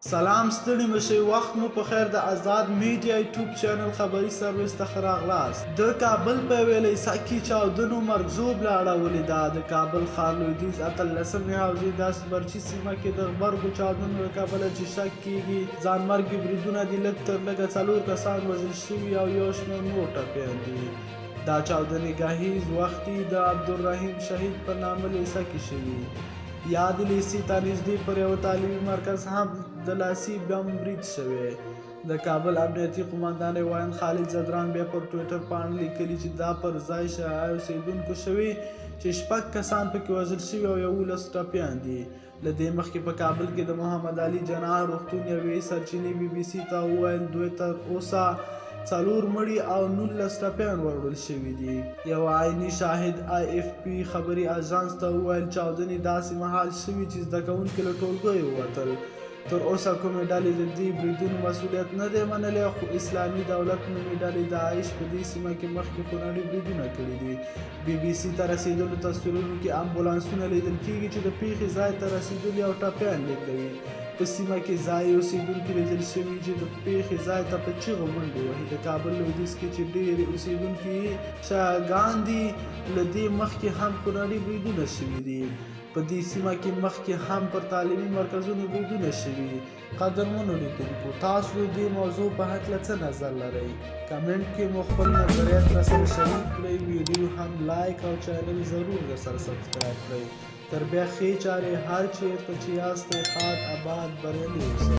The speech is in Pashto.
سلام ستړي مشئ وخت مو په خیر د آزاد میډیا یوټیوب چینل خبري سرویس ته راغلاست. د کابل په یوې لیسه کې چاودنو مرګزوب اړولې ده. د کابل ښار لویدیځ 18مې حوزې داسې برچي سیمه کې د غبرګو چاودنو له کبله چې شک کیږي ځانمرګي بریدونه دي. لږ تر لږه 4 کسان وژل شوي او یو شمېر نور ټپیان دي. دا چاودنې ګهیز وختي د عبدالرحیم شهید په نامه لیسه کې شوي. یاد لیسې ته نږدې پر یو تعلیمي مرکز هم د لاسي بم برید شوی. د کابل امنیتي قومندان وایند خالد زدران بیا پر ټویټر باندې لیکلي چې دا پر ځای شایع اوسېدونکو شوي چې 6 کسان پکې وژل شوي او 11 ټپیان دي. له دې مخکې په کابل کې د محمد علي جناح روغتون یوې سرچینې BBC ته وویل دوی تر اوسه 4 مړي او 19 ټپیان وژل شوي دي. یو عیني شاهد AFP خبري اژانس ته وویل چاودنې داسې مهال شوي چې زده کوونکي له ټولګیو ووتل. تر اوسه کومې ډلې د دې بریدونو مسؤلیت نه دی منلی، خو اسلامي دولت نومې ډلې داعش په دې سیمه کې مخکې خونړي بریدونه کړي دي. BBC ته رسېدلو تصویرونو کې امبولانسونه لیدل کېږي چې د پیښې ځای ته رسېدلي او ټپیان لیږدوي. په سیمه کې ځایي اوسېدونکي لیدل شوي چې د پیښې ځای ته په چیغو منډې وهي. د کابل لویدیځ کې چې ډېرې اوسېدونکي شیعهګان دي، له دې مخکې هم خونړي بریدونه شوي دي. په دې سیمه کې مخکې هم پر تعلیمي مرکزونو بریدونه شوي. قدرمنو لیدونکو، تاسو د دې موضوع په هکله څه نظر لرئ؟ کمنټ کې مو خپل نظریات راسره شریک کړئ. ویډیو هم لایک او چینل ضرور راسره سبسکرایب کړئ. تر بیا ښې چارې هر چیرته چې یاستئ ښاد آباد بریالي اوسئ.